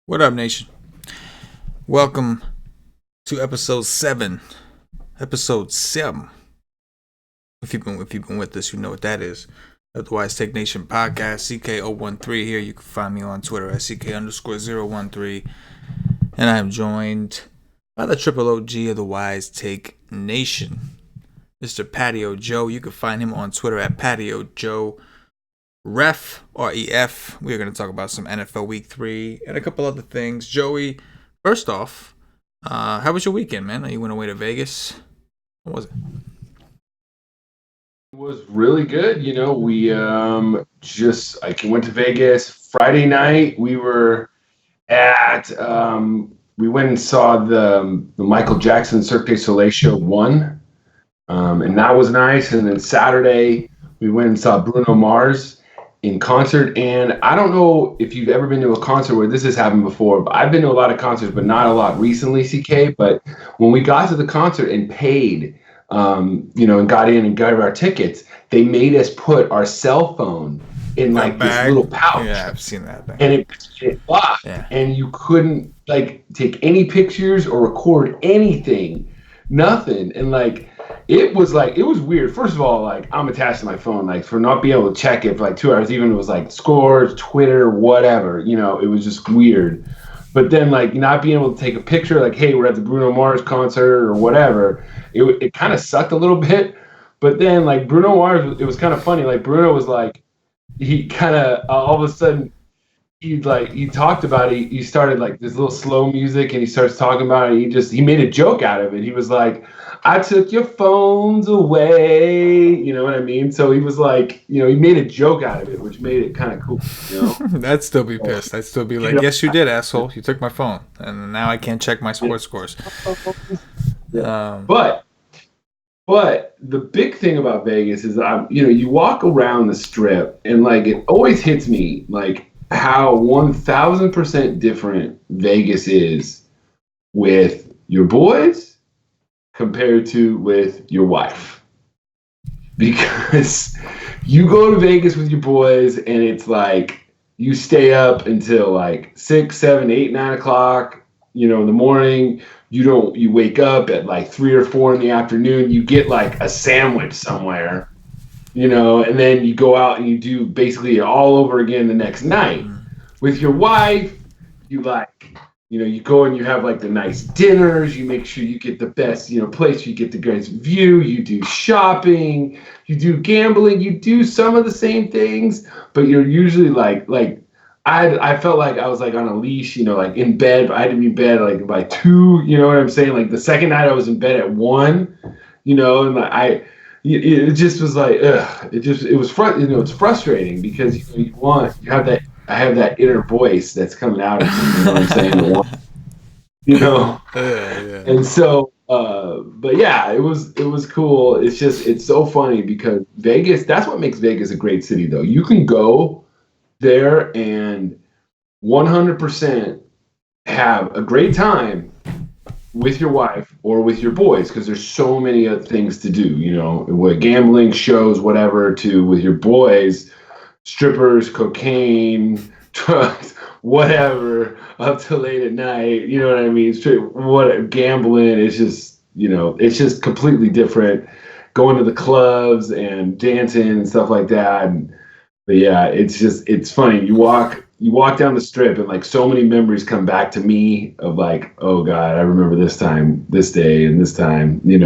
What up, nation? Welcome to episode 7. Episode 7. If you've been with us, you know what that is. Of the WiseTake Nation podcast, CK013 here. You can find me on Twitter at CK_013. And I am joined by the triple OG of the WiseTake Nation, Mr. Patio Joe. You can find him on Twitter at Patio Joe. Ref, REF. We're going to talk about some NFL Week 3 and a couple other things. Joey, first off, how was your weekend, man? You went away to Vegas. What was it? It was really good. We just went to Vegas Friday night. We were at we went and saw the Michael Jackson Cirque du Soleil show 1, and that was nice. And then Saturday we went and saw Bruno Mars in concert. And I don't know if you've ever been to a concert where this has happened before, but I've been to a lot of concerts, but not a lot recently, CK. But when we got to the concert and paid, and got in and got our tickets, they made us put our cell phone in like this little pouch. Yeah, I've seen that thing. And it locked, and you couldn't take any pictures or record anything, nothing. And it was weird. First of all, I'm attached to my phone, for not being able to check it for 2 hours, even if it was scores, Twitter, whatever, it was just weird. But then not being able to take a picture, hey, we're at the Bruno Mars concert or whatever, it kind of sucked a little bit. But then Bruno Mars, it was kind of funny. Bruno was he kind of all of a sudden he talked about it. He started this little slow music, and he starts talking about it. He made a joke out of it. He was I took your phones away. You know what I mean? So he was he made a joke out of it, which made it kind of cool. I'd still be pissed. I'd still be yes, you did, asshole. You took my phone, and now I can't check my sports scores. But the big thing about Vegas is, you walk around the strip, and it always hits me how 1,000% different Vegas is with your boys compared to with your wife. Because you go to Vegas with your boys, and it's you stay up until 6, 7, 8, 9 o'clock, in the morning. You wake up at 3 or 4 in the afternoon. You get a sandwich somewhere, and then you go out and you do basically all over again the next night. With your wife, you go and you have the nice dinners. You make sure you get the best, place. You get the greatest view. You do shopping. You do gambling. You do some of the same things, but you're usually I felt like I was on a leash, in bed. I had to be in bed by 2. You know what I'm saying? The second night I was in bed at 1. And it just was ugh. It was it's frustrating because I have that inner voice that's coming out of me. You know what I'm saying? And so, but yeah, it was cool. It's so funny because Vegas. That's what makes Vegas a great city, though. You can go there and 100% have a great time with your wife or with your boys, because there's so many other things to do, with gambling, shows, whatever, to with your boys, strippers, cocaine, drugs, whatever, up till late at night, you know what I mean? Gambling is just, it's just completely different. Going to the clubs and dancing and stuff like that. But yeah, it's funny. You walk down the strip, and so many memories come back to me of oh God, I remember this time, this day, and this time, and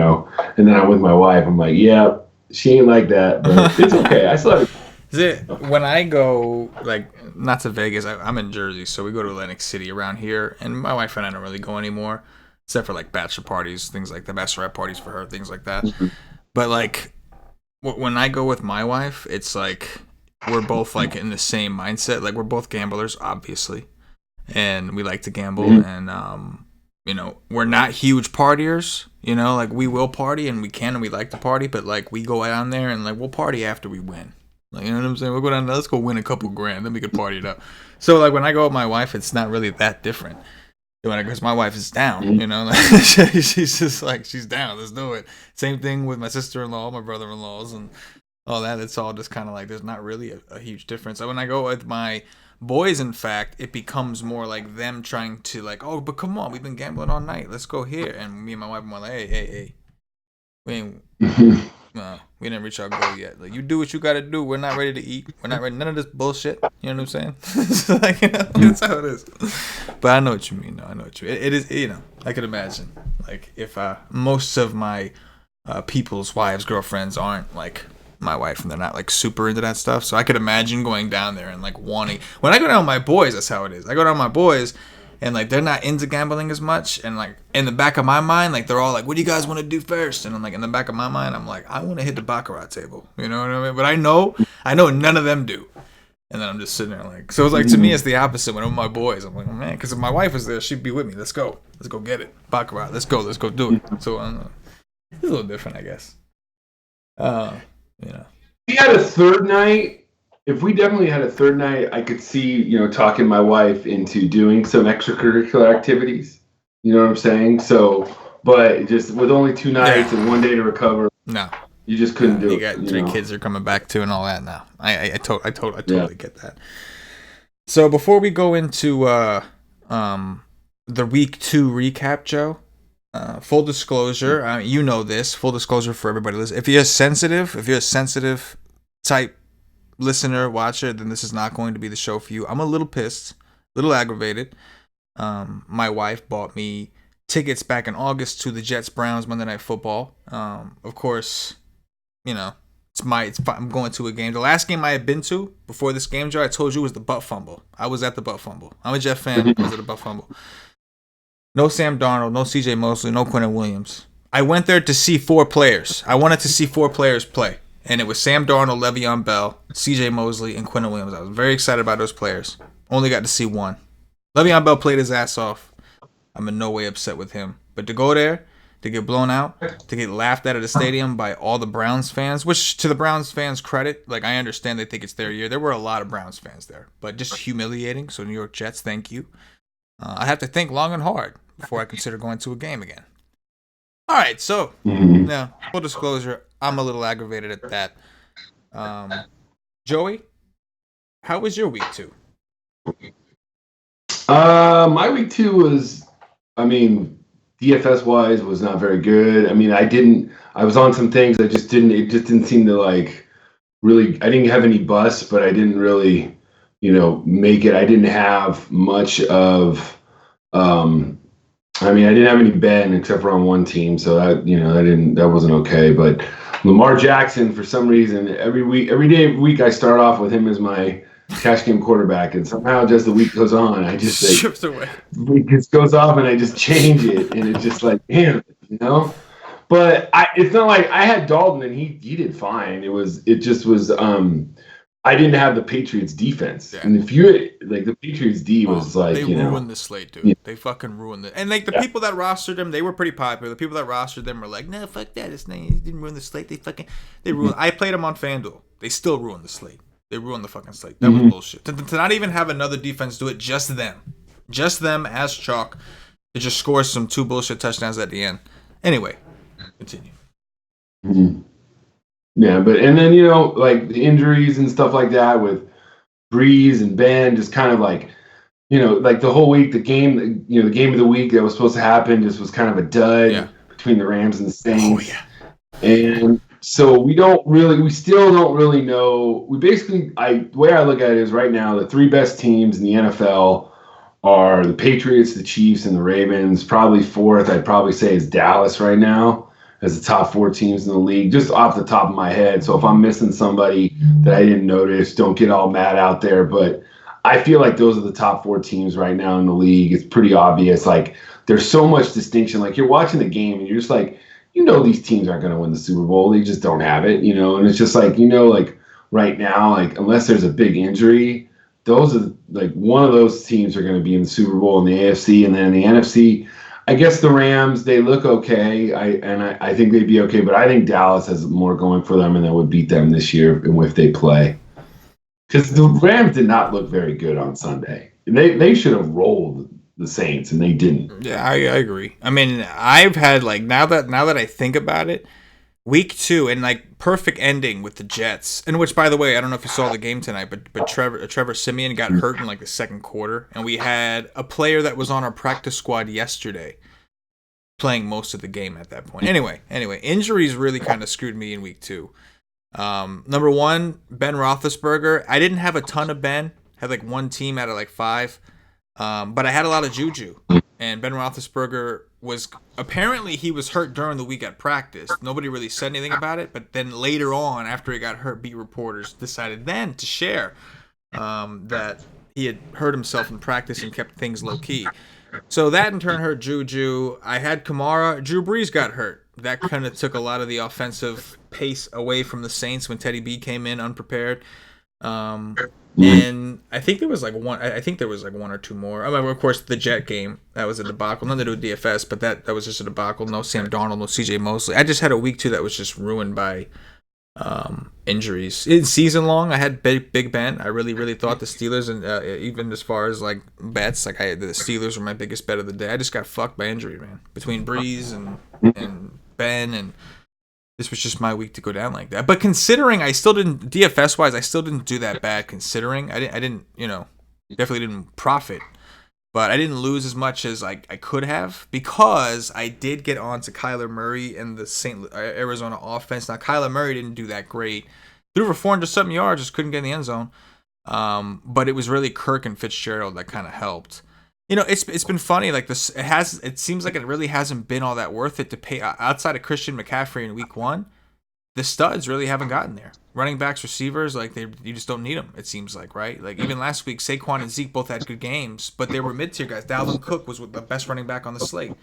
then I'm with my wife. I'm yeah, she ain't like that, but it's okay. I still have. When I go not to Vegas, I'm in Jersey, so we go to Atlantic City around here, and my wife and I don't really go anymore, except for bachelor parties, things like that, bachelorette parties for her, things like that. Mm-hmm. But when I go with my wife, it's we're both in the same mindset. We're both gamblers, obviously, and we like to gamble. Mm-hmm. And we're not huge partiers. We will party, and we can, and we like to party. But we go down there and we'll party after we win. You know what I'm saying? We'll go down there. Let's go win a couple grand, then we can party it up. So when I go with my wife, it's not really that different. Because my wife is down, she's just she's down. Let's do it. Same thing with my sister-in-law, my brother-in-laws, and all that. It's all just kind of there's not really a huge difference. So when I go with my Boys, in fact, it becomes more like them trying to like, oh, but come on, we've been gambling all night. Let's go here. And me and my wife are like, hey, we ain't, we didn't reach our goal yet. Like, you do what you got to do. We're not ready to eat. We're not ready. None of this bullshit. You know what I'm saying? It's like, that's how it is. But I know what you mean. No, I know what you mean. It is, I could imagine. Like, if most of my people's wives, girlfriends aren't like my wife, and they're not like super into that stuff. So I could imagine going down there and like wanting. When I go down with my boys, that's how it is. I go down with my boys, and like they're not into gambling as much. And like in the back of my mind, like they're all like, "What do you guys want to do first?" And I'm like, in the back of my mind, I'm like, I want to hit the baccarat table. You know what I mean? But I know none of them do. And then I'm just sitting there like, so it's like to me, it's the opposite. When I'm with my boys, I'm like, oh, man, because if my wife was there, she'd be with me. Let's go get it, baccarat. Let's go do it. So it's a little different, I guess. We had a third night. If we definitely had a third night, I could see, talking my wife into doing some extracurricular activities. You know what I'm saying? So, but just with only 2 nights and 1 day to recover, no, you just couldn't do it. You got 3 kids are coming back too and all that now. I totally get that. So before we go into the week 2 recap, Joe, full disclosure, you know this. Full disclosure for everybody listening. If you're a sensitive type listener, watcher, then this is not going to be the show for you. I'm a little pissed, a little aggravated. My wife bought me tickets back in August to the Jets-Browns Monday Night Football. Of course, I'm going to a game. The last game I had been to before this game, Joe, I told you was the butt fumble. I was at the butt fumble. I'm a Jet fan. I was at the butt fumble. No Sam Darnold, no CJ Mosley, no Quinnen Williams. I went there to see 4 players. I wanted to see 4 players play. And it was Sam Darnold, Le'Veon Bell, CJ Mosley, and Quinnen Williams. I was very excited about those players. Only got to see 1. Le'Veon Bell played his ass off. I'm in no way upset with him. But to go there, to get blown out, to get laughed at the stadium by all the Browns fans, which to the Browns fans' credit, like I understand they think it's their year. There were a lot of Browns fans there. But just humiliating. So New York Jets, thank you. I have to think long and hard before I consider going to a game again. All right, so now full disclosure, I'm a little aggravated at that. Joey, how was your week 2? My week 2 was, DFS wise was not very good. I was on some things. It just didn't seem to like really. I didn't have any busts, but I didn't really, make it. I didn't have much of. I didn't have any Ben except for on one team, so that wasn't okay. But Lamar Jackson, for some reason, every day of the week, I start off with him as my cash game quarterback, and somehow just the week goes on, I just strips away. The week just goes off, and I just change it, and it's just like, damn, But it's not like I had Dalton, and he did fine. It just was. I didn't have the Patriots defense. Yeah. And if you like the Patriots D was like, they ruined the slate, dude. Yeah. They fucking ruined it. And like the people that rostered them, they were pretty popular. The people that rostered them were like, no, fuck that. He didn't ruin the slate. They ruined. I played them on FanDuel. They still ruined the slate. They ruined the fucking slate. That was bullshit. To not even have another defense do it, just them as chalk, to just score some 2 bullshit touchdowns at the end. Anyway, continue. Mm-hmm. Yeah, and then like the injuries and stuff like that with Breeze and Ben, just kind of like, like the whole week, the game of the week that was supposed to happen just was kind of a dud between the Rams and the Saints. Oh yeah. And so we still don't really know. We basically, the way I look at it is right now the 3 best teams in the NFL are the Patriots, the Chiefs, and the Ravens. Probably 4th, I'd probably say, is Dallas right now as the top 4 teams in the league, just off the top of my head. So if I'm missing somebody that I didn't notice, don't get all mad out there. But I feel like those are the top 4 teams right now in the league. It's pretty obvious. Like, there's so much distinction. Like, you're watching the game, and you're just like, these teams aren't going to win the Super Bowl. They just don't have it, And it's just like, like right now, like unless there's a big injury, those are like one of those teams are going to be in the Super Bowl in the AFC, and then in the NFC. I guess the Rams, they look okay. I think they'd be okay, but I think Dallas has more going for them, and they would beat them this year if they play. Because the Rams did not look very good on Sunday. They should have rolled the Saints, and they didn't. Yeah, I agree. I've had like now that I think about it, Week 2 and like perfect ending with the Jets. And which, by the way, I don't know if you saw the game tonight, but Trevor Siemian got hurt in like the second quarter, and we had a player that was on our practice squad yesterday playing most of the game at that point. Anyway, injuries really kind of screwed me in week 2. Number 1, Ben Roethlisberger. I didn't have a ton of Ben. Had like one team out of like 5. But I had a lot of juju. And Ben Roethlisberger apparently he was hurt during the week at practice. Nobody really said anything about it. But then later on, after he got hurt, beat reporters decided then to share that he had hurt himself in practice and kept things low key. So that in turn hurt Juju. I had Kamara. Drew Brees got hurt. That kind of took a lot of the offensive pace away from the Saints when Teddy B came in unprepared. And I think there was like one. I think there was like one or two more. I mean, of course, the Jet game, that was a debacle. Nothing to do with DFS, but that was just a debacle. No Sam Darnold, no CJ Mosley. I just had a week 2 that was just ruined by injuries. In season long, I had Big Ben. I really thought the Steelers, and even as far as like bets, like the Steelers were my biggest bet of the day. I just got fucked by injury, man. Between Breeze and Ben, and this was just my week to go down like that. But considering I still didn't, DFS wise, I still didn't do that bad. Considering I didn't, definitely didn't profit. But I didn't lose as much as I could have because I did get on to Kyler Murray and the Arizona offense. Now, Kyler Murray didn't do that great. Threw for 400-something yards, just couldn't get in the end zone. But it was really Kirk and Fitzgerald that kind of helped. It's been funny. Like this, it seems like it really hasn't been all that worth it to pay outside of Christian McCaffrey in week 1. The studs really haven't gotten there. Running backs, receivers, like you just don't need them. It seems like, right? Like even last week, Saquon and Zeke both had good games, but they were mid-tier guys. Dalvin Cook was the best running back on the slate.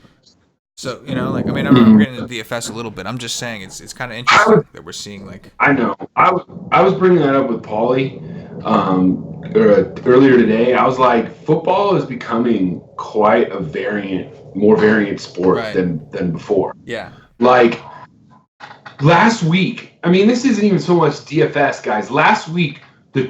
So I'm getting into DFS a little bit. I'm just saying it's kind of interesting that we're seeing like. I know. I was bringing that up with Paulie earlier today. I was like, football is becoming quite a more variant sport than before. Yeah. Like. Last week, I mean, this isn't even so much DFS, guys. Last week, the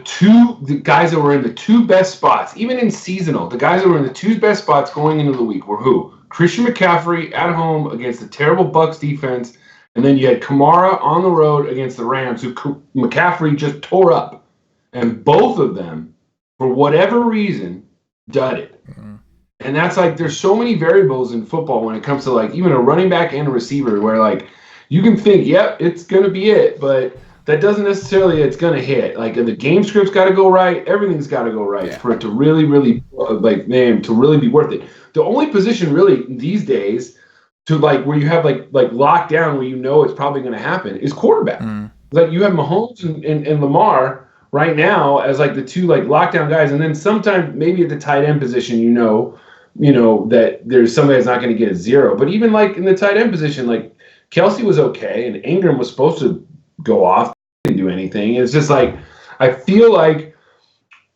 guys that were in the 2 best spots, even in seasonal, the guys that were in the 2 best spots going into the week were who? Christian McCaffrey at home against the terrible Bucs defense, and then you had Kamara on the road against the Rams, who McCaffrey just tore up. And both of them, for whatever reason, dudded. Mm-hmm. And that's like, there's so many variables in football when it comes to like even a running back and a receiver where like, you can think, yep, it's going to be it, but that doesn't necessarily it's going to hit. Like the game script's got to go right. Everything's got to go right for it to really, really to really be worth it. The only position really these days to like where you have like locked down where it's probably going to happen is quarterback. Mm. Like you have Mahomes and Lamar right now as like the 2 like lockdown guys, and then sometimes maybe at the tight end position, that there's somebody that's not going to get a 0. But even like in the tight end position, like Kelsey was okay, and Ingram was supposed to go off, didn't do anything. It's just like I feel like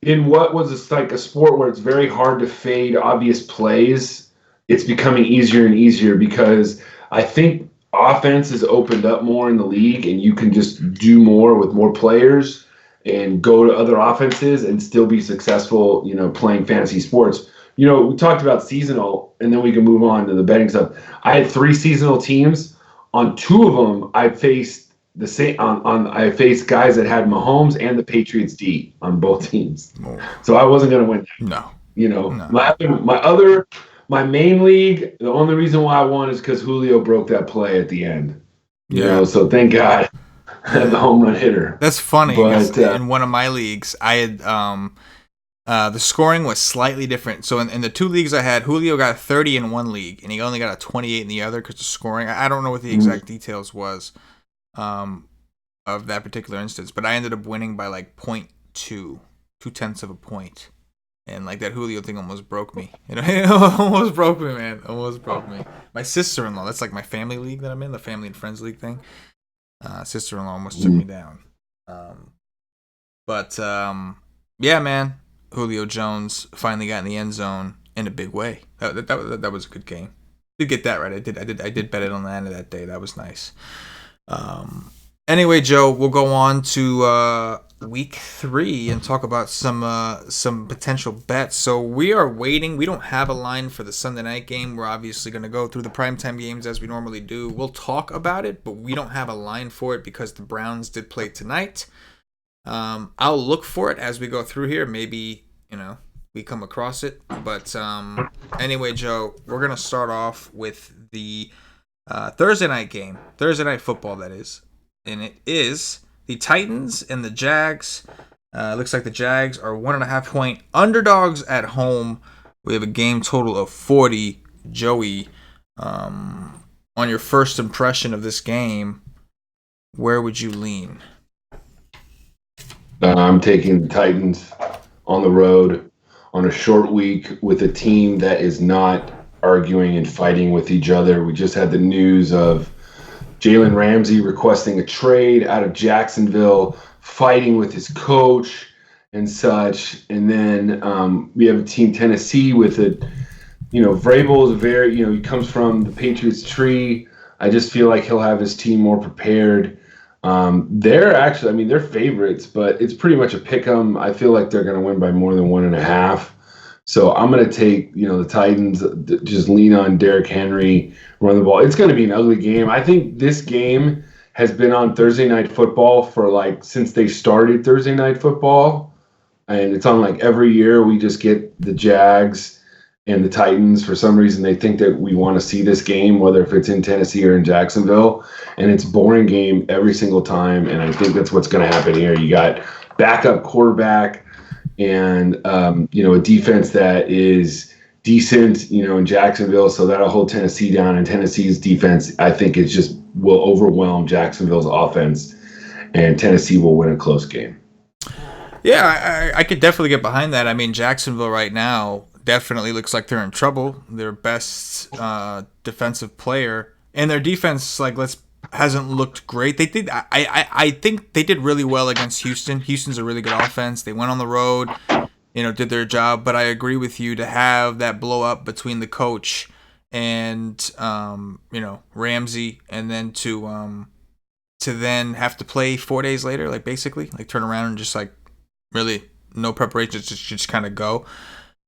in what was like a sport where it's very hard to fade obvious plays, it's becoming easier and easier because I think offense has opened up more in the league, and you can just do more with more players and go to other offenses and still be successful, playing fantasy sports. We talked about seasonal, and then we can move on to the betting stuff. I had 3 seasonal teams. On 2 of them, I faced the same. I faced guys that had Mahomes and the Patriots D on both teams, so I wasn't going to win. No, no. My main league. The only reason why I won is because Julio broke that play at the end. So thank God, the home run hitter. That's funny. But in one of my leagues, I had the scoring was slightly different. So in the 2 leagues I had, Julio got 30 in one league, and he only got a 28 in the other because the scoring. I don't know what the exact details was of that particular instance, but I ended up winning by like 0.2, 0.2 of a point. And like that Julio thing almost broke me. It almost broke me, man. Almost broke me. My sister-in-law, that's like my family league that I'm in, the family and friends league thing. Sister-in-law almost took me down. Yeah, man. Julio Jones finally got in the end zone in a big way. That was a good game. Did get that right. I did bet it on the end of that day. That was nice. Anyway, Joe, we'll go on to week 3 and talk about some potential bets. So we are waiting. We don't have a line for the Sunday night game. We're obviously going to go through the primetime games as we normally do. We'll talk about it, but we don't have a line for it because the Browns did play tonight. I'll look for it as we go through here. Maybe we come across it. But anyway, Joe, we're gonna start off with the Thursday night game, Thursday night football, that is, and it is the Titans and the Jags. Looks like the Jags are 1.5-point underdogs at home. We have a game total of 40. Joey, on your first impression of this game, where would you lean? I'm taking the Titans on the road on a short week with a team that is not arguing and fighting with each other. We just had the news of Jalen Ramsey requesting a trade out of Jacksonville, fighting with his coach and such. And then we have a team, Tennessee, with it. Vrabel is he comes from the Patriots tree. I just feel like he'll have his team more prepared. They're favorites, but it's pretty much a pick 'em. I feel like they're going to win by more than 1.5. So I'm going to take, the Titans, just lean on Derrick Henry, run the ball. It's going to be an ugly game. I think this game has been on Thursday Night Football since they started Thursday Night Football. And it's on every year. We just get the Jags and the Titans. For some reason, they think that we want to see this game, whether if it's in Tennessee or in Jacksonville. And it's a boring game every single time. And I think that's what's going to happen here. You got backup quarterback and, a defense that is decent, in Jacksonville. So that'll hold Tennessee down. And Tennessee's defense, I think, will overwhelm Jacksonville's offense. And Tennessee will win a close game. Yeah, I could definitely get behind that. I mean, Jacksonville right now definitely looks like they're in trouble. Their best defensive player and their defense hasn't looked great. They did. I think they did really well against Houston. Houston's a really good offense. They went on the road, did their job. But I agree with you to have that blow up between the coach and Ramsey, and then to then have to play 4 days later, basically turn around and just really no preparation, just kind of go.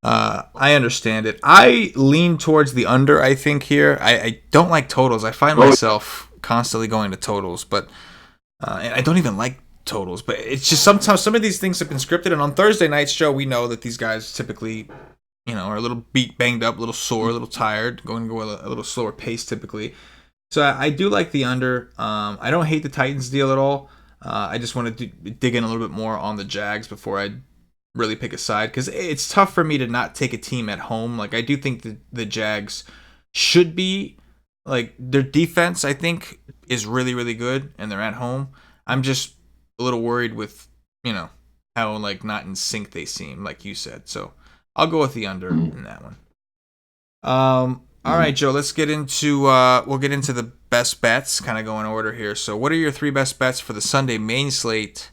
I understand it. I lean towards the under, I think, here. I don't like totals. I find myself constantly going to totals, but and I don't even like totals. But it's just sometimes some of these things have been scripted. And on Thursday night's show, we know that these guys typically, are a little banged up, a little sore, a little tired, going to go a little slower pace typically. So I do like the under. I don't hate the Titans deal at all. I just want to dig in a little bit more on the Jags before I really pick a side, because it's tough for me to not take a team at home. I do think the Jags should be, their defense, I think, is really, really good, and they're at home. I'm just a little worried with, how, not in sync they seem, like you said. So I'll go with the under in that one. All right, Joe, let's get into, we'll get into the best bets, kind of go in order here. So what are your 3 best bets for the Sunday main slate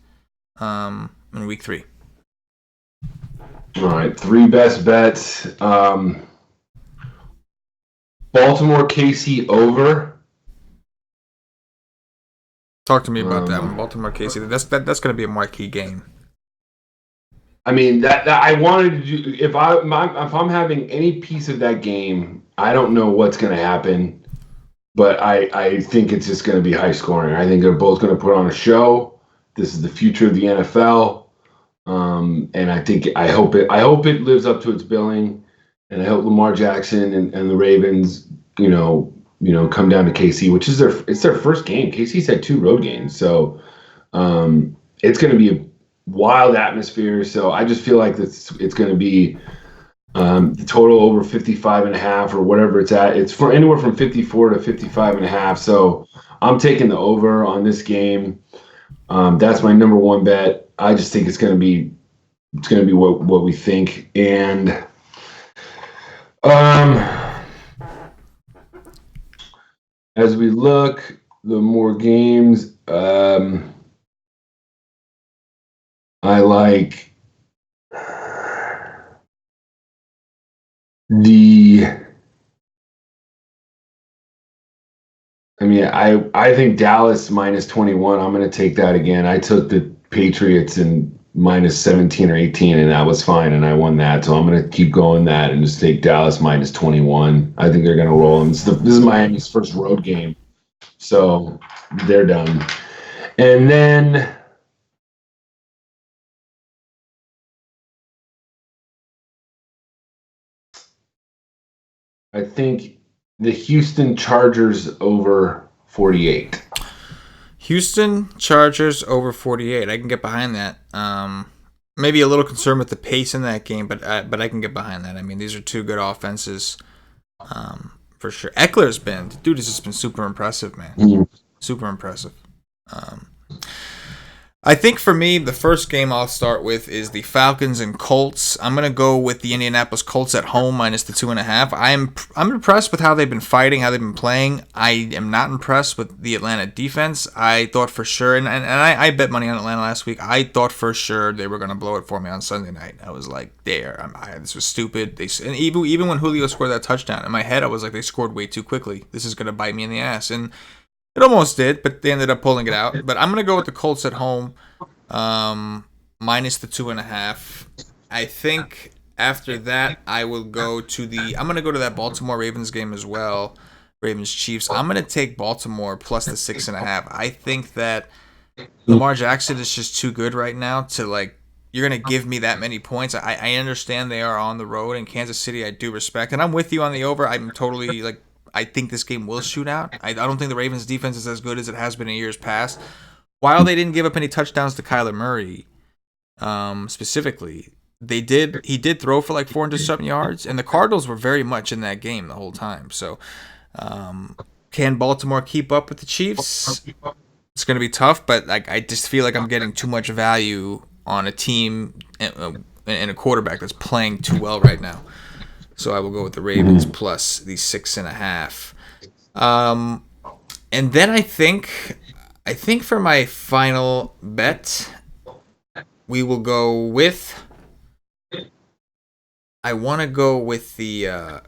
in week 3? All right, 3 best bets. Baltimore KC over. Talk to me about that one, Baltimore KC. That's going to be a marquee game. I mean, that I wanted to do. If I'm having any piece of that game, I don't know what's going to happen, but I think it's just going to be high scoring. I think they're both going to put on a show. This is the future of the NFL. And I hope it lives up to its billing, and I hope Lamar Jackson and the Ravens, come down to KC, which is their first game. KC's had 2 road games, so it's going to be a wild atmosphere. So I just feel like it's going to be the total over 55.5 or whatever it's at. It's for anywhere from 54 to 55.5. So I'm taking the over on this game. That's my number 1 bet. I just think it's going to be what we think. And as we look, the more games, I like the I mean, I think Dallas minus 21. I'm going to take that again. I took the Patriots in minus 17 or 18, and that was fine, and I won that. So I'm going to keep going that and just take Dallas minus 21. I think they're going to roll. And this is Miami's first road game, so they're done. And then I think the Houston Chargers over 48. Houston Chargers over 48. I can get behind that. Maybe a little concerned with the pace in that game, but I can get behind that. I mean, these are two good offenses, for sure. Eckler's been, dude, has just been super impressive, man. Mm-hmm. Super impressive. I think for me, the first game I'll start with is the Falcons and Colts. I'm gonna go with the Indianapolis Colts at home minus the 2.5. I'm impressed with how they've been fighting, how they've been playing. I am not impressed with the Atlanta defense. I thought for sure, and I bet money on Atlanta last week. I thought for sure they were gonna blow it for me on Sunday night. I was like, this was stupid. And even when Julio scored that touchdown, in my head I was like, they scored way too quickly. This is gonna bite me in the ass, and it almost did, but they ended up pulling it out. But I'm going to go with the Colts at home, minus the 2.5. I think after that, I'm going to go to that Baltimore Ravens game as well. Ravens Chiefs. I'm going to take Baltimore plus the 6.5. I think that Lamar Jackson is just too good right now to, like, you're going to give me that many points. I understand they are on the road in Kansas City. I do respect. And I'm with you on the over. I'm totally, like, I think this game will shoot out. I don't think the Ravens' defense is as good as it has been in years past. While they didn't give up any touchdowns to Kyler Murray, specifically, he did throw for like 400-something yards, and the Cardinals were very much in that game the whole time. So, can Baltimore keep up with the Chiefs? It's going to be tough, but like I just feel like I'm getting too much value on a team and a quarterback that's playing too well right now. So I will go with the Ravens plus the 6.5. And then I think for my final bet, we will go with. I want to go with the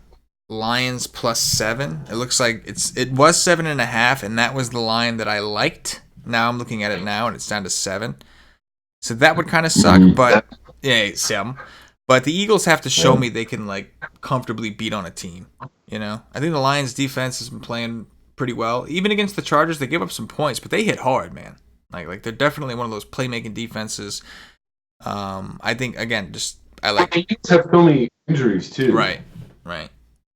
Lions plus 7. It looks like it was 7.5, and that was the line that I liked. Now I'm looking at it now, and it's down to 7. So that would kind of suck, but yeah, 7. But the Eagles have to show me they can like comfortably beat on a team. You know, I think the Lions defense has been playing pretty well. Even against the Chargers, they gave up some points, but they hit hard, man. Like they're definitely one of those playmaking defenses. I think again, I like. The Eagles have so many injuries too. Right.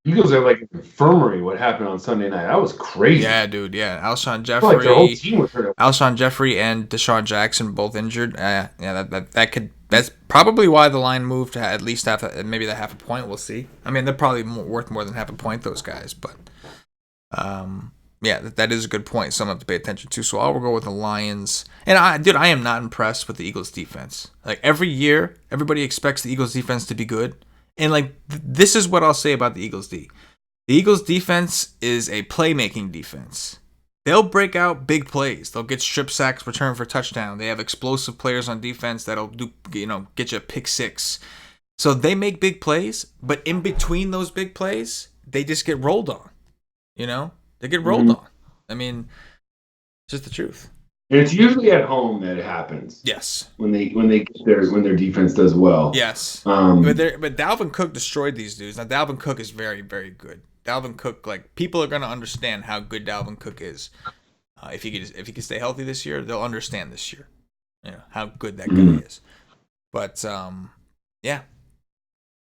Eagles are like an infirmary. What happened on Sunday night? That was crazy. Yeah, dude. Yeah, Alshon Jeffrey. Like their whole team was hurt. Alshon Jeffrey and Deshaun Jackson both injured. Yeah, that's probably why the line moved to at least maybe the half a point. We'll see. I mean, they're probably worth more than half a point, those guys. But yeah, that is a good point. Someone to pay attention to. So I'll go with the Lions. And I am not impressed with the Eagles defense. Like every year, everybody expects the Eagles defense to be good. And like this is what I'll say about the Eagles D. The Eagles defense is a playmaking defense. They'll break out big plays. They'll get strip sacks, return for touchdown. They have explosive players on defense that'll get you a pick 6. So they make big plays, but in between those big plays, they just get rolled on. They get rolled on. I mean, it's just the truth. And it's usually at home that it happens. Yes. When their defense does well. Yes. But Dalvin Cook destroyed these dudes. Now Dalvin Cook is very, very good. Dalvin Cook, like people are gonna understand how good Dalvin Cook is. If he can stay healthy this year, they'll understand this year. How good that guy is. But yeah.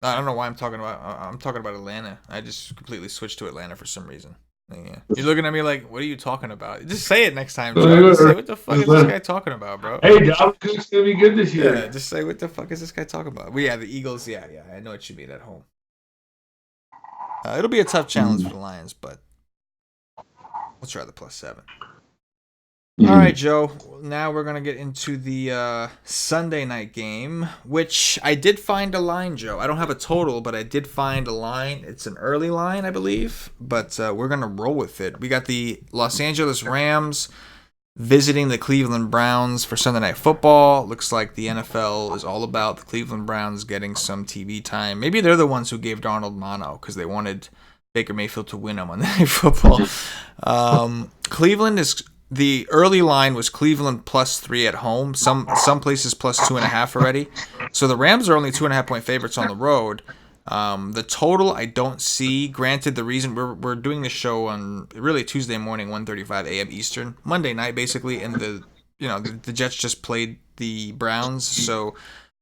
I don't know why I'm talking about Atlanta. I just completely switched to Atlanta for some reason. Yeah. You're looking at me like, what are you talking about? Just say it next time, Joe. Just say, what the fuck is this guy talking about, bro? Hey, Dalvin Cook's gonna be good this year. Yeah, just say, what the fuck is this guy talking about? Well, yeah, the Eagles, yeah, I know it should be at home. It'll be a tough challenge for the Lions, but we'll try the plus 7. All right, Joe. Now we're going to get into the Sunday night game, which I did find a line, Joe. I don't have a total, but I did find a line. It's an early line, I believe, but we're going to roll with it. We got the Los Angeles Rams visiting the Cleveland Browns for Sunday Night Football. Looks like the NFL is all about the Cleveland Browns getting some TV time. Maybe they're the ones who gave Darnold mono because they wanted Baker Mayfield to win on Monday Night Football. Cleveland is the early line was Cleveland +3 at home. Some places +2.5 already. So the Rams are only 2.5 point favorites on the road. The total I don't see. Granted, the reason we're doing the show on really Tuesday morning, 1:35 a.m. Eastern, Monday night basically, and the Jets just played the Browns, so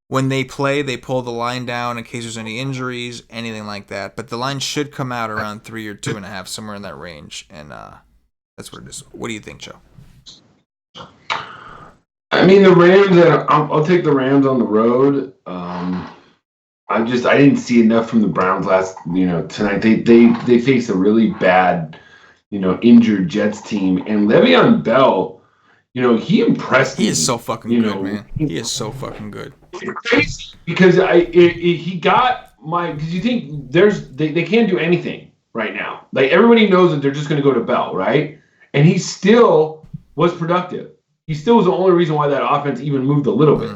when they play, they pull the line down in case there's any injuries, anything like that. But the line should come out around 3 or 2.5, somewhere in that range, and that's what it is. What do you think, Joe? I mean, the Rams. I'll take the Rams on the road. I didn't see enough from the Browns tonight. They faced a really bad, injured Jets team, and Le'Veon Bell, he impressed me. He is so fucking good, man. He is so fucking good. It's crazy because he got because you think they can't do anything right now. Like everybody knows that they're just going to go to Bell, right? And he still was productive. He still was the only reason why that offense even moved a little bit.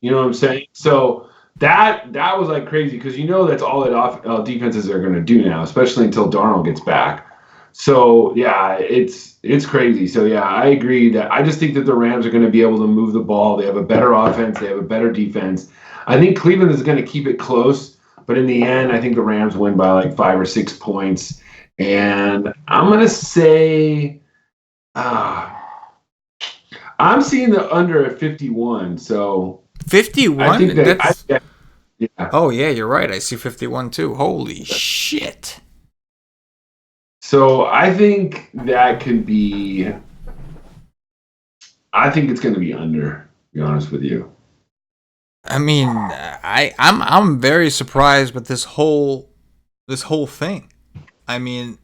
You know what I'm saying? So that was like crazy because that's all that defenses are going to do now, especially until Darnold gets back. So yeah, it's crazy. So yeah, I agree that I just think that the Rams are going to be able to move the ball. They have a better offense. They have a better defense. I think Cleveland is going to keep it close, but in the end, I think the Rams win by like 5 or 6 points. And I'm going to say, I'm seeing the under at 51. So 51? I think that yeah. Oh yeah, you're right. I see 51 too. Holy shit. So I think that could be. I think it's going to be under. To be honest with you. I mean, I'm very surprised with this whole thing. I mean,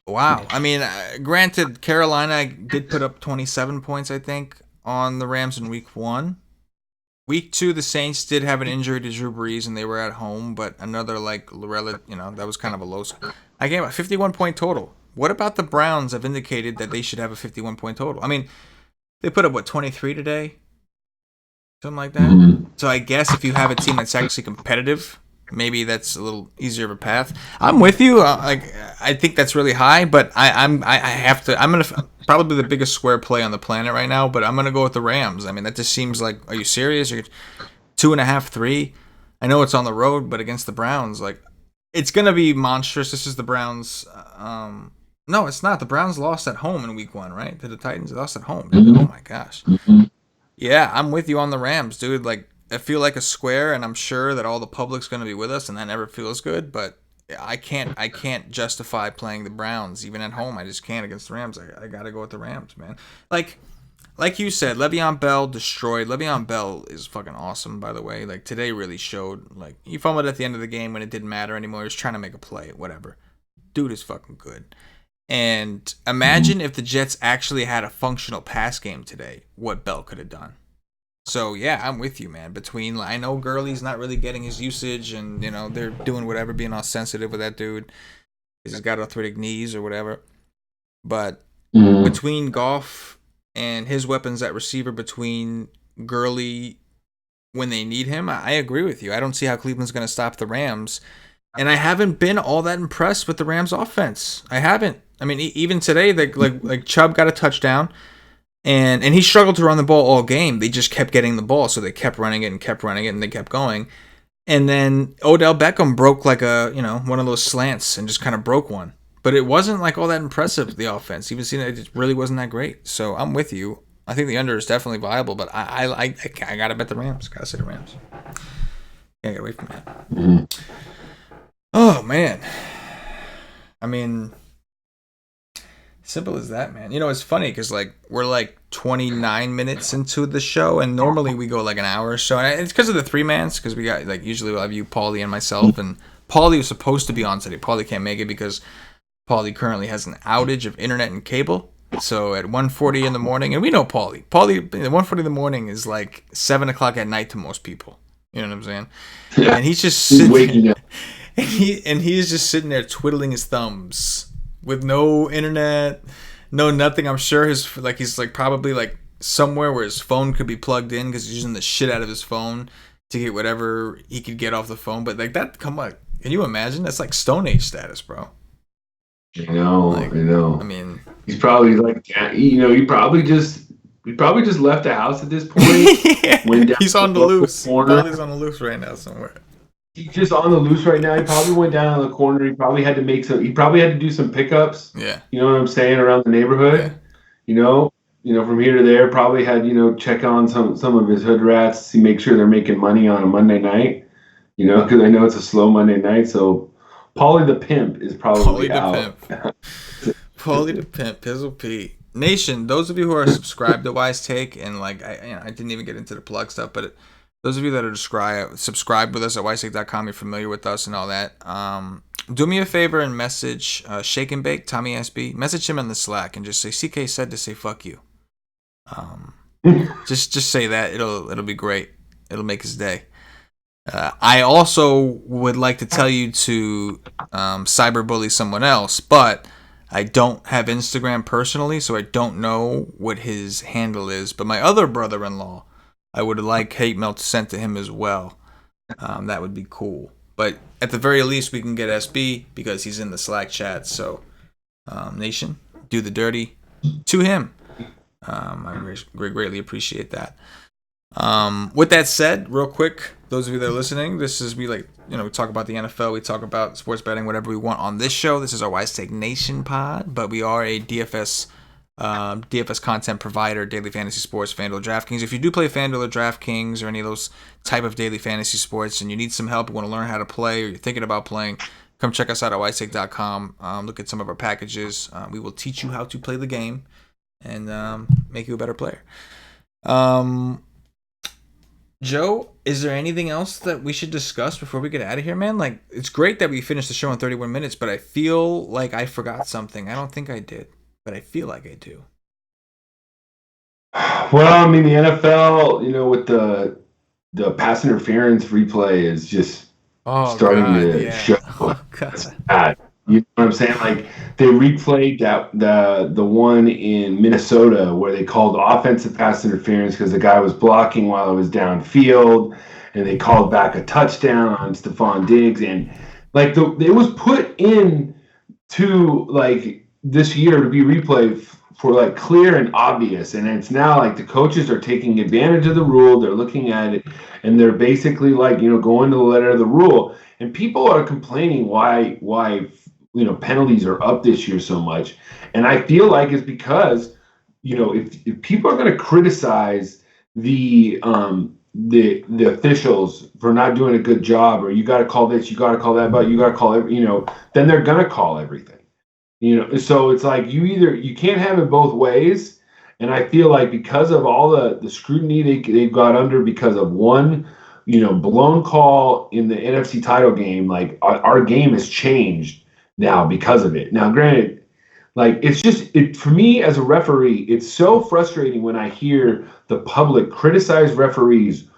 wow. I mean, granted, Carolina did put up 27 points, I think, on the Rams in Week 1. Week 2, the Saints did have an injury to Drew Brees, and they were at home, but another, that was kind of a low score. I gave a 51-point total. What about the Browns have indicated that they should have a 51-point total? I mean, they put up, 23 today? Something like that? Mm-hmm. So I guess if you have a team that's actually competitive, maybe that's a little easier of a path. I'm with you. I think that's really high, but I'm gonna probably the biggest square play on the planet right now. But I'm gonna go with the Rams. I mean, that just seems like. Are you serious? You're 2.5, 3. I know it's on the road, but against the Browns, it's gonna be monstrous. This is the Browns. No, it's not. The Browns lost at home in Week 1, right? To the Titans, they lost at home. Mm-hmm. Oh my gosh. Mm-hmm. Yeah, I'm with you on the Rams, dude. I feel like a square, and I'm sure that all the public's going to be with us, and that never feels good. But I can't justify playing the Browns even at home. I just can't against the Rams. I got to go with the Rams, man. Like you said, Le'Veon Bell destroyed. Le'Veon Bell is fucking awesome, by the way. Today really showed. He fumbled at the end of the game when it didn't matter anymore. He was trying to make a play, whatever. Dude is fucking good. And imagine if the Jets actually had a functional pass game today, what Bell could have done. So, yeah, I'm with you, man. I know Gurley's not really getting his usage, and, they're doing whatever, being all sensitive with that dude. He's got arthritic knees or whatever. But between Goff and his weapons at receiver, between Gurley when they need him, I agree with you. I don't see how Cleveland's going to stop the Rams. And I haven't been all that impressed with the Rams' offense. I haven't. I mean, even today, like Chubb got a touchdown, and he struggled to run the ball all game. They just kept getting the ball, so they kept running it, and they kept going. And then Odell Beckham broke one of those slants and just kind of broke one. But it wasn't all that impressive, the offense. Even seeing it really wasn't that great. So I'm with you. I think the under is definitely viable, but I gotta bet the Rams. Gotta say the Rams. Can't get away from that. Mm-hmm. Oh, man. I mean, simple as that, man. It's funny because, we're 29 minutes into the show, and normally we go an hour or so. And it's because of the 3-mans, because we got, usually we'll have you, Paulie, and myself. And Paulie was supposed to be on today. Paulie can't make it because Paulie currently has an outage of internet and cable. So at 1:40 in the morning, and we know Paulie. Paulie, at 1:40 in the morning is 7 o'clock at night to most people. You know what I'm saying? Yeah. And he's just waking up. And he's just sitting there twiddling his thumbs with no internet, no nothing. I'm sure he's probably somewhere where his phone could be plugged in because he's using the shit out of his phone to get whatever he could get off the phone. But that, come on, can you imagine? That's Stone Age status, bro. Like, I I know. mean, He's probably like, yeah, he probably just left the house at this point. Went down he's to on the the local loose. Probably is corner. on the loose right now somewhere. He's just on the loose right now. He probably went down on the corner. He probably had to make some. He probably had to do some pickups. Yeah, You know what I'm saying, around the yeah. neighborhood. You know, from here to there. Probably had check on some of his hood rats, see make sure they're making money on a Monday night. Because I know it's a slow Monday night. So, Paulie the pimp is Paulie probably the out. pimp. Paulie the pimp. Pizzle Pete. Nation, those of you who are subscribed to WiseTake, and like I didn't even get into the plug stuff, but those of you that are subscribed with us at wisetake.com, you're familiar with us and all that. Do me a favor and message Shake and Bake Tommy SB. Message him in the Slack and just say CK said to say fuck you. Um, just say that. It'll be great. It'll make his day. I also would like to tell you to cyberbully someone else, but I don't have Instagram personally, so I don't know what his handle is. But my other brother-in-law, I would like hate mail sent to him as well. That would be cool. But at the very least, we can get SB because he's in the Slack chat. So, Nation, do the dirty to him. I greatly appreciate that. With that said, real quick, those of you that are listening, this is we talk about the NFL, we talk about sports betting, whatever we want on this show. This is our WiseTake Nation pod, but we are a DFS content provider, daily fantasy sports, FanDuel, DraftKings. If you do play FanDuel or DraftKings or any of those type of daily fantasy sports, and you need some help, you want to learn how to play, or you're thinking about playing, come check us out at wisetake.com. Look at some of our packages. We will teach you how to play the game and make you a better player. Joe, is there anything else that we should discuss before we get out of here, man? Like, it's great that we finished the show in 31 minutes, but I feel like I forgot something. I don't think I did, but I feel like I do. Well, I mean, the NFL, with the pass interference replay is just Oh starting God, to yeah. show Oh it's God. bad. You know what I'm saying? Like, they replayed that the one in Minnesota where they called offensive pass interference because the guy was blocking while it was downfield, and they called back a touchdown on Stephon Diggs, and like it was put in to like this year to be replayed for like clear and obvious, and it's now like the coaches are taking advantage of the rule. They're looking at it, and they're basically like going to the letter of the rule, and people are complaining why penalties are up this year so much, and I feel like it's because if people are going to criticize the officials for not doing a good job, or you got to call this, you got to call that, but you got to call it, then they're going to call everything. So it's like you can't have it both ways. And I feel like because of all the scrutiny they've got under because of one, blown call in the NFC title game, like our game has changed now because of it. Now, granted, like it's just for me as a referee, it's so frustrating when I hear the public criticize referees,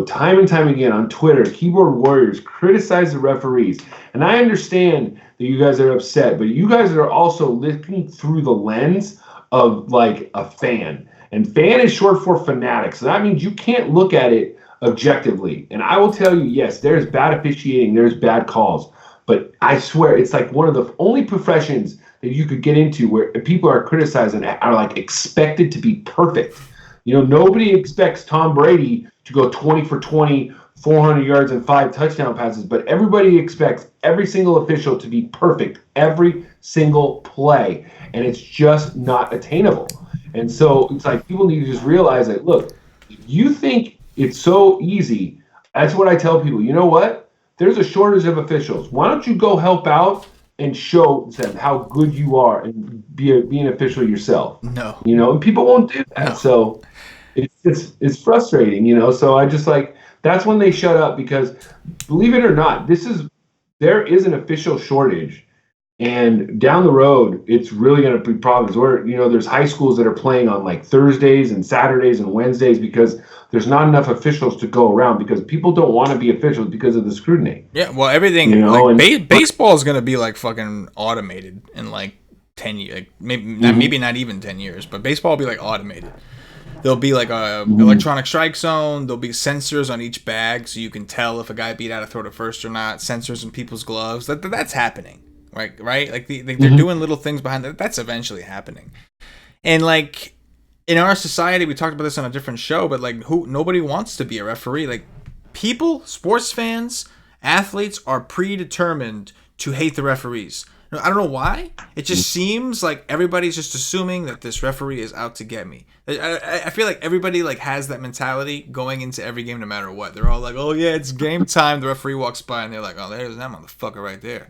time and time again on Twitter, keyboard warriors criticize the referees. And I understand that you guys are upset, but you guys are also looking through the lens of like a fan. And fan is short for fanatic. So that means you can't look at it objectively. And I will tell you, yes, there's bad officiating, there's bad calls. But I swear it's like one of the only professions that you could get into where people are criticized and are like expected to be perfect. Nobody expects Tom Brady to go 20 for 20, 400 yards and 5 touchdown passes, but everybody expects every single official to be perfect every single play, and it's just not attainable. And so it's like people need to just realize that, look, if you think it's so easy, that's what I tell people. You know what? There's a shortage of officials. Why don't you go help out and show them how good you are and be an official yourself? No, And people won't do that. no. So it's frustrating, So I just like that's when they shut up because believe it or not, there is an official shortage, and down the road it's really going to be problems. Where there's high schools that are playing on like Thursdays and Saturdays and Wednesdays because there's not enough officials to go around because people don't want to be officials because of the scrutiny. Yeah, well, everything like And baseball is gonna be like fucking automated in like 10 years. Like, maybe not even 10 years, but baseball will be like automated. There'll be like a electronic strike zone. There'll be sensors on each bag, so you can tell if a guy beat out a throw to first or not. Sensors in people's gloves. That's happening. right? Like they're doing little things behind that. That's eventually happening. And like in our society, we talked about this on a different show, but like nobody wants to be a referee. Like people, sports fans, athletes are predetermined to hate the referees. I don't know why. It just seems like everybody's just assuming that this referee is out to get me. I feel like everybody like has that mentality going into every game, no matter what. They're all like, "Oh yeah, it's game time." The referee walks by and they're like, "Oh, there's that motherfucker right there,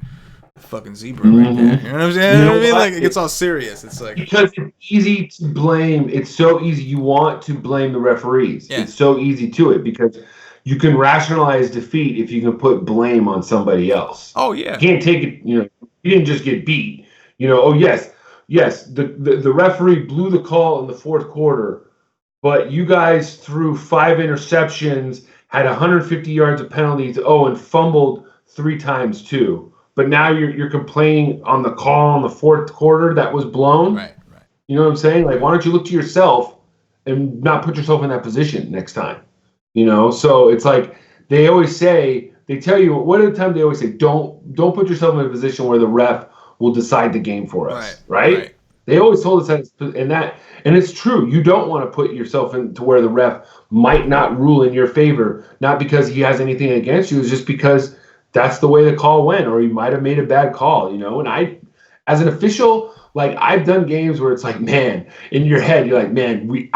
the fucking zebra right there." You know what I'm saying? You know what I mean? Like it gets all serious. It's like because it's easy to blame. It's so easy. You want to blame the referees. Yeah. It's so easy to it because you can rationalize defeat if you can put blame on somebody else. Oh yeah. You can't take it. You didn't just get beat. Oh yes. The referee blew the call in the fourth quarter, but you guys threw 5 interceptions, had 150 yards of penalties. And fumbled 3 times too. But now you're complaining on the call in the fourth quarter that was blown. Right. You know what I'm saying? Like, why don't you look to yourself and not put yourself in that position next time? So it's like they always say, they tell you, what at the time they always say, don't put yourself in a position where the ref will decide the game for us, right? They always told us that, and it's true. You don't want to put yourself into where the ref might not rule in your favor, not because he has anything against you, it's just because that's the way the call went, or he might have made a bad call, And I, as an official, like I've done games where it's like, man, in your head, you're like, man,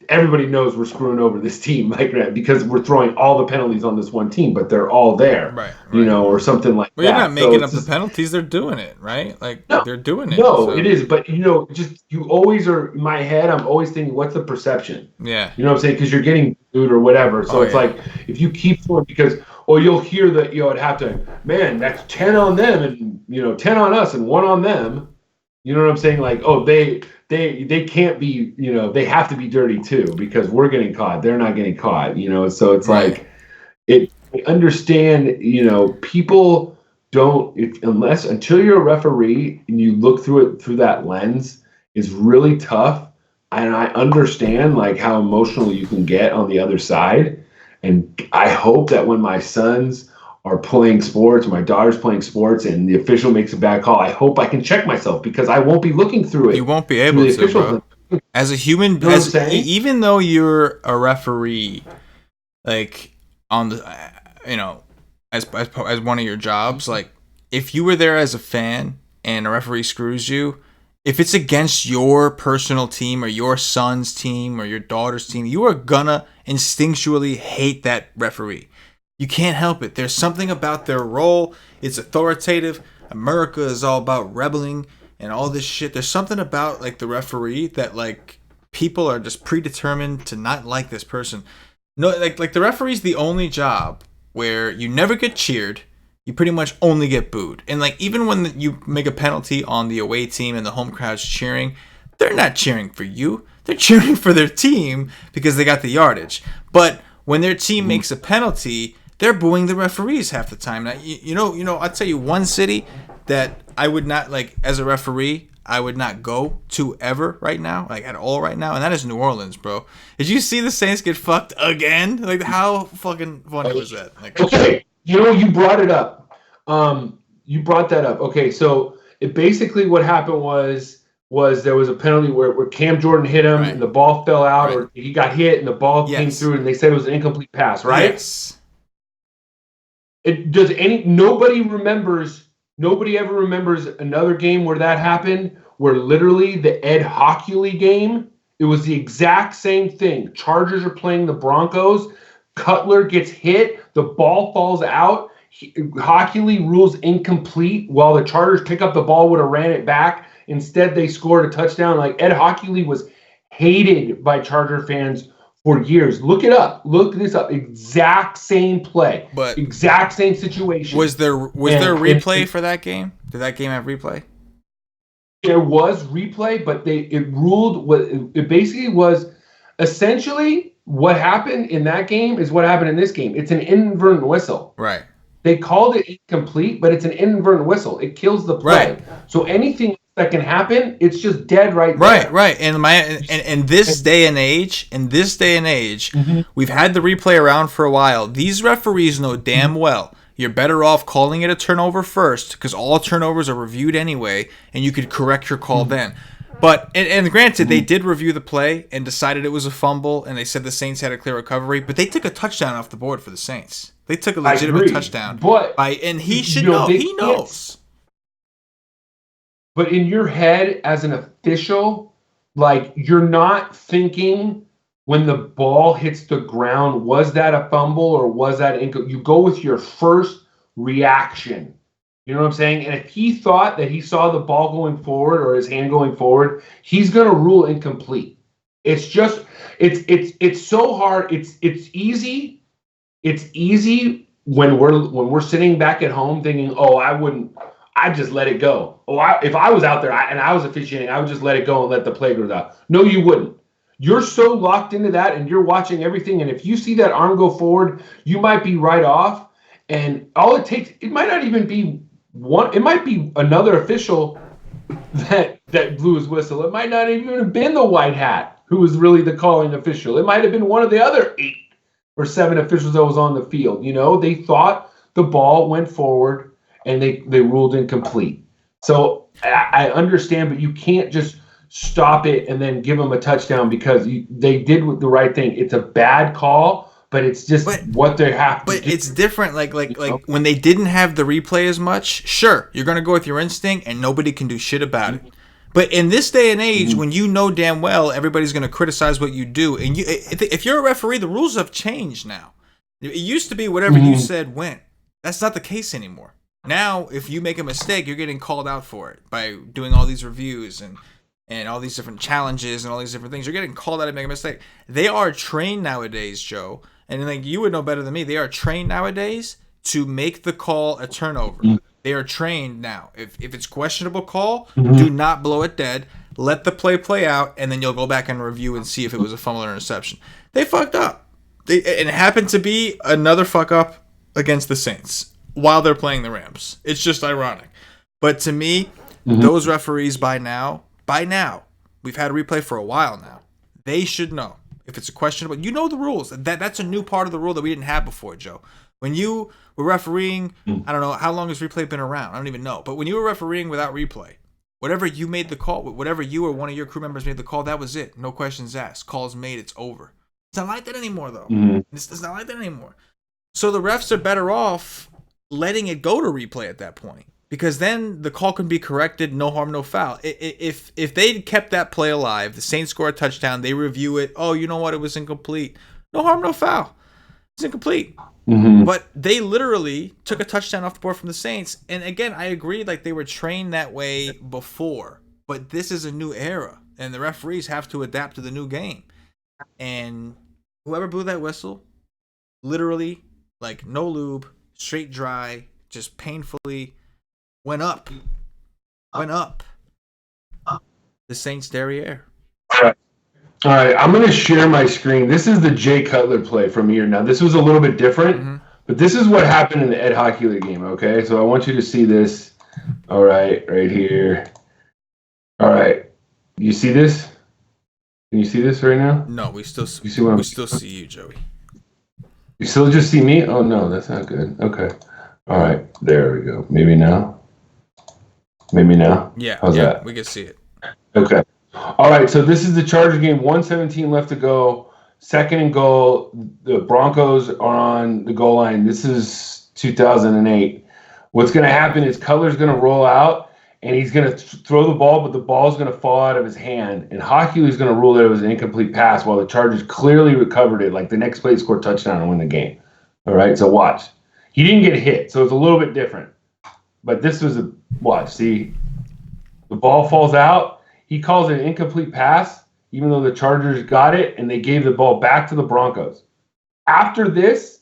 everybody knows we're screwing over this team, like because we're throwing all the penalties on this one team, but they're all there, right. Or something like that. Well, you're not making up the penalties; they're doing it, right? Like they're doing it. No, it is, but just you always are in my head. I'm always thinking, what's the perception? Yeah, you know what I'm saying? Because you're getting booed or whatever. So it's like if you keep going, because you'll hear that at halftime, man, that's 10 on them and 10 on us and 1 on them. You know what I'm saying? Like, they can't be, they have to be dirty too because we're getting caught. They're not getting caught, So it's like, I understand, people don't, until you're a referee and you look through it through that lens, is really tough. And I understand like how emotional you can get on the other side. And I hope that when my sons are playing sports, my daughter's playing sports, and the official makes a bad call, I hope I can check myself because I won't be looking through it. You won't be able to, bro. As a human, even though you're a referee, like on the, as one of your jobs, like if you were there as a fan and a referee screws you, if it's against your personal team or your son's team or your daughter's team, you are gonna instinctually hate that referee. You can't help it. There's something about their role. It's authoritative. America is all about rebelling and all this shit. There's something about like the referee that like people are just predetermined to not like this person. No, like the referee's the only job where you never get cheered. You pretty much only get booed. And like even when you make a penalty on the away team and the home crowd's cheering, they're not cheering for you. They're cheering for their team because they got the yardage. But when their team makes a penalty, they're booing the referees half the time. Now, I'll tell you one city that I would not, like, as a referee, I would not go to ever right now, like, at all right now, and that is New Orleans, bro. Did you see the Saints get fucked again? Like, how fucking funny was that? Like, okay, you brought it up. You brought that up. Okay, so it basically what happened was there was a penalty where Cam Jordan hit him and the ball fell out, or he got hit and the ball came through, and they said it was an incomplete pass, right? Yes. Nobody ever remembers another game where that happened, where literally the Ed Hockley game, it was the exact same thing. Chargers are playing the Broncos. Cutler gets hit. The ball falls out. Hockley rules incomplete while the Chargers pick up the ball, would have ran it back. Instead, they scored a touchdown. Like, Ed Hockley was hated by Charger fans for years. Look it up. Look this up. Exact same play. But exact same situation. Was there replay for that game? Did that game have replay? There was replay, but it basically was essentially what happened in that game is what happened in this game. It's an inadvertent whistle. Right. They called it incomplete, but it's an inadvertent whistle. It kills the play. Right. So anything that can happen, it's just dead right there. Right. And in this day and age, we've had the replay around for a while. These referees know damn well you're better off calling it a turnover first, because all turnovers are reviewed anyway, and you could correct your call then. But and granted, they did review the play and decided it was a fumble, and they said the Saints had a clear recovery, but they took a touchdown off the board for the Saints. They took a legitimate touchdown. But and he should know. He knows. But in your head, as an official, like, you're not thinking when the ball hits the ground, was that a fumble or was that incomplete? You go with your first reaction. You know what I'm saying? And if he thought that he saw the ball going forward or his hand going forward, he's going to rule incomplete. It's just, it's so hard. It's easy. It's easy when we're sitting back at home thinking, oh, I'd just let it go. Oh, if I was out there and I was officiating, I would just let it go and let the play go out. No, you wouldn't. You're so locked into that and you're watching everything. And if you see that arm go forward, you might be right off. And all it takes, it might not even be one, it might be another official that blew his whistle. It might not even have been the white hat who was really the calling official. It might have been one of the other 8 or 7 officials that was on the field. You know, they thought the ball went forward and they ruled incomplete. So I understand, but you can't just stop it and then give them a touchdown because they did the right thing. It's a bad call, but it's just what they have to do. But it's different. Like when they didn't have the replay as much, sure, you're going to go with your instinct and nobody can do shit about it. But in this day and age, when you know damn well everybody's going to criticize what you do, and if you're a referee, the rules have changed now. It used to be whatever you said went. That's not the case anymore. Now, if you make a mistake, you're getting called out for it by doing all these reviews and all these different challenges and all these different things. You're getting called out to make a mistake. They are trained nowadays, Joe, and like you would know better than me. They are trained nowadays to make the call a turnover. They are trained now. If it's questionable call, do not blow it dead. Let the play out, and then you'll go back and review and see if it was a fumble or interception. They fucked up. And it happened to be another fuck up against the Saints while they're playing the Rams. It's just ironic. But to me, those referees by now, we've had a replay for a while now. They should know if it's a questionable. You know the rules. That's a new part of the rule that we didn't have before, Joe. When you were refereeing, I don't know how long has replay been around. I don't even know. But when you were refereeing without replay, whatever you made the call, whatever you or one of your crew members made the call, that was it. No questions asked. Calls made. It's over. It's not like that anymore, though. It's not like that anymore. So the refs are better off letting it go to replay at that point, because then the call can be corrected, no harm, no foul. If they kept that play alive, the Saints score a touchdown, they review it, oh, you know what, it was incomplete. No harm, no foul. It's incomplete. But they literally took a touchdown off the board from the Saints. And again, I agree, like they were trained that way before, but this is a new era, and the referees have to adapt to the new game. And whoever blew that whistle, literally, like no lube, straight dry, just painfully went up the Saints derriere. All right, I'm going to share my screen. This is the Jay Cutler play from here. Now, this was a little bit different, but this is what happened in the Ed Hockey League game, okay? So I want you to see this. All right, right here. All right. You see this? Can you see this right now? No, we still see you, Joey. You still just see me? Oh, no, that's not good. Okay. All right, there we go. Maybe now? Yeah. How's that? We can see it. Okay. All right, so this is the Chargers game. 1:17 left to go. 2nd and goal. The Broncos are on the goal line. This is 2008. What's going to happen is Cutler's going to roll out, and he's going to throw the ball, but the ball's going to fall out of his hand. And Hockey League's going to rule that it was an incomplete pass while the Chargers clearly recovered it. Like the next play, score a touchdown and win the game. All right, so watch. He didn't get hit, so it's a little bit different. But this was watch. See, the ball falls out. He calls it an incomplete pass, even though the Chargers got it, and they gave the ball back to the Broncos. After this,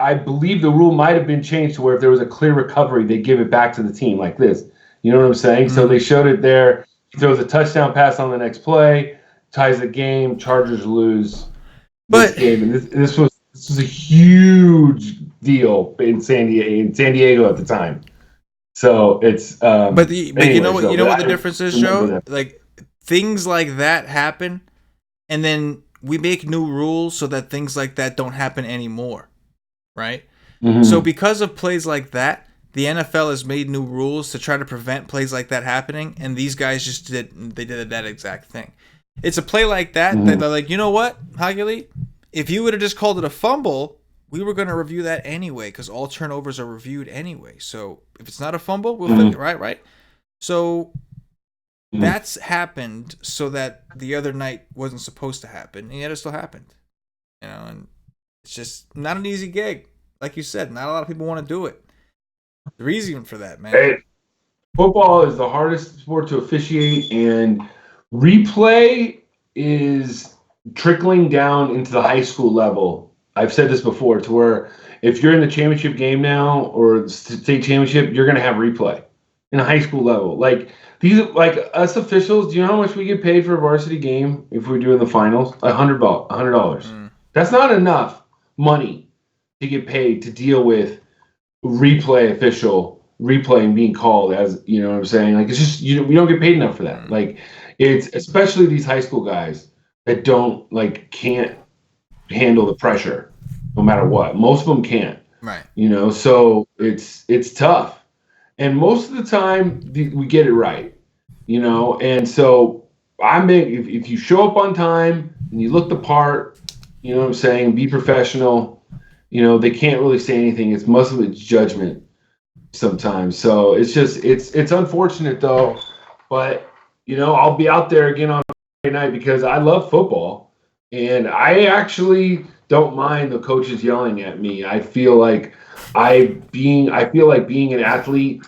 I believe the rule might have been changed to where if there was a clear recovery, they give it back to the team like this. You know what I'm saying? So they showed it there. He throws a touchdown pass on the next play, ties the game. Chargers lose this game. And this was a huge deal in San Diego at the time. So it's but you know what the difference is, Joe? Like things like that happen, and then we make new rules so that things like that don't happen anymore, right? So Mm-hmm. because of plays like that, the NFL has made new rules to try to prevent plays like that happening, and these guys just did that exact thing. It's a play like that that Mm-hmm. they're like, you know what, Haggerty, if you would have just called it a fumble, we were going to review that anyway because all turnovers are reviewed anyway. So if it's not a fumble, we'll fix it, Mm-hmm. right? So Mm-hmm. that's happened so that the other night wasn't supposed to happen, and yet it still happened. And it's just not an easy gig. Like you said, not a lot of people want to do it. The reason for that, man. Hey, football is the hardest sport to officiate, and replay is trickling down into the high school level. I've said this before, to where if you're in the championship game now or the state championship, you're going to have replay in a high school level. Like these, like us officials, do you know how much we get paid for a varsity game if we're doing the finals? $100. Mm, That's not enough money to get paid to deal with replay and being called, as you know what I'm saying. Like it's just we don't get paid enough for that. mm, Like it's especially these high school guys that don't like can't handle the pressure no matter what. Most of them can't, right. so it's tough. And most of the time we get it right, and so if you show up on time and you look the part, you know what I'm saying, be professional, they can't really say anything. It's most of it's judgment sometimes. So it's just it's unfortunate though, but I'll be out there again on Friday night because I love football, and I actually don't mind the coaches yelling at me. I feel like being an athlete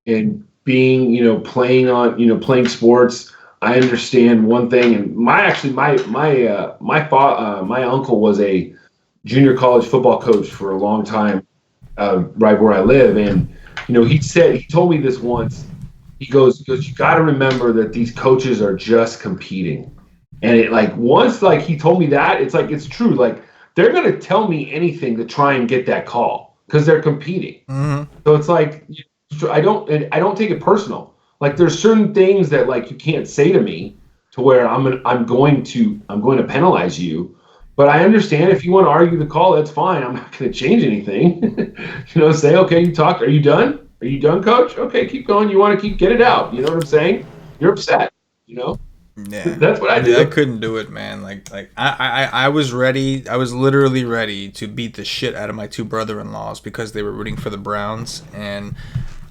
and being playing sports. I understand one thing, and my uncle was a junior college football coach for a long time, right where I live. And he told me this once. He goes, you got to remember that these coaches are just competing. And it like once like he told me that, it's like it's true. Like they're gonna tell me anything to try and get that call because they're competing. Mm-hmm. So it's like I don't take it personal. Like there's certain things that like you can't say to me to where I'm going to penalize you. But I understand if you want to argue the call, that's fine. I'm not going to change anything. Say, okay, you talk. Are you done? Are you done, coach? Okay, keep going. You want to get it out. You know what I'm saying? You're upset. You know, Yeah. that's what I I do. couldn't do it, man. I was ready. I was literally ready to beat the shit out of my two brother-in-laws because they were rooting for the Browns, and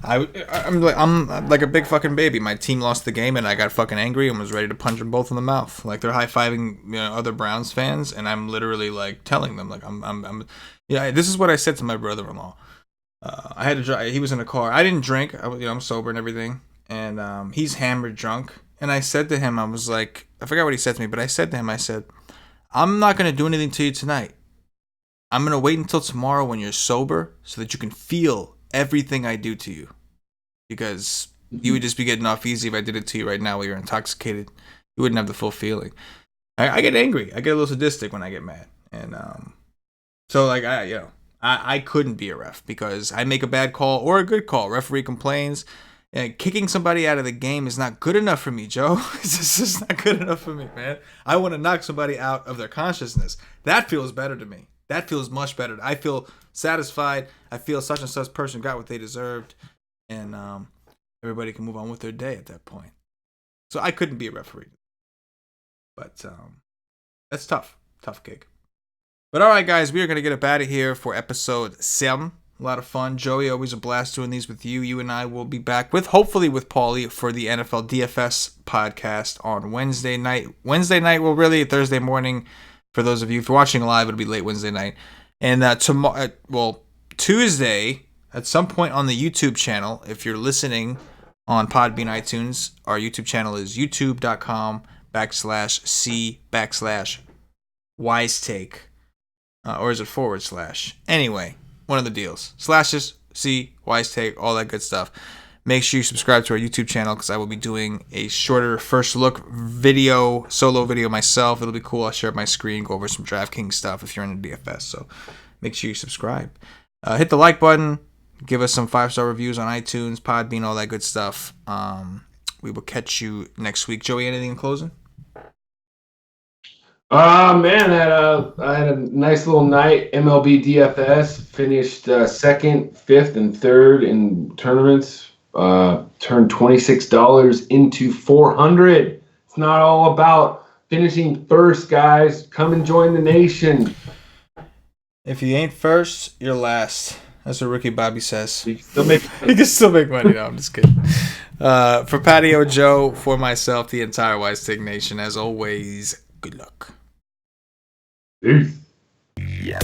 I'm like a big fucking baby. My team lost the game, and I got fucking angry and was ready to punch them both in the mouth. Like they're high fiving, other Browns fans, and I'm literally like telling them, like yeah. This is what I said to my brother-in-law. I had to drive. He was in a car. I didn't drink. I'm sober and everything, and he's hammered drunk. And I said to him, I was like, I forgot what he said to me, but I said to him, I said, I'm not gonna do anything to you tonight. I'm gonna wait until tomorrow when you're sober so that you can feel everything I do to you. Because you would just be getting off easy if I did it to you right now while you're intoxicated. You wouldn't have the full feeling. I get angry. I get a little sadistic when I get mad. And so like I couldn't be a ref because I make a bad call or a good call. Referee complains. And kicking somebody out of the game is not good enough for me, Joe. It's just not good enough for me, man. I want to knock somebody out of their consciousness. That feels better to me. That feels much better. I feel satisfied. I feel such and such person got what they deserved, and everybody can move on with their day at that point. So I couldn't be a referee, but that's tough gig. But all right, guys, we are gonna get up out of here for episode 7. A lot of fun. Joey, always a blast doing these with you. You and I will be back hopefully with Paulie for the NFL DFS podcast on Wednesday night. Wednesday night, well, really Thursday morning for those of you. If you're watching live, it'll be late Wednesday night. And Tuesday, at some point on the YouTube channel, if you're listening on Podbean iTunes, our YouTube channel is youtube.com/C/WiseTake. Or is it /? Anyway, one of the deals. Slashes, C, WiseTake, all that good stuff. Make sure you subscribe to our YouTube channel because I will be doing a shorter first look solo video myself. It'll be cool. I'll share my screen, go over some DraftKings stuff if you're into DFS. So make sure you subscribe. Hit the like button. Give us some 5-star reviews on iTunes, Podbean, all that good stuff. We will catch you next week. Joey, anything in closing? Man, I had a nice little night. MLB DFS finished second, fifth, and third in tournaments. Turned $26 into 400. It's not all about finishing first, guys. Come and join the nation. If you ain't first, you're last. That's what Ricky Bobby says. You can still make You can still make money. No, I'm just kidding. For Patio Joe, for myself, the entire WiseTake Nation, as always, good luck. Peace. Yeah.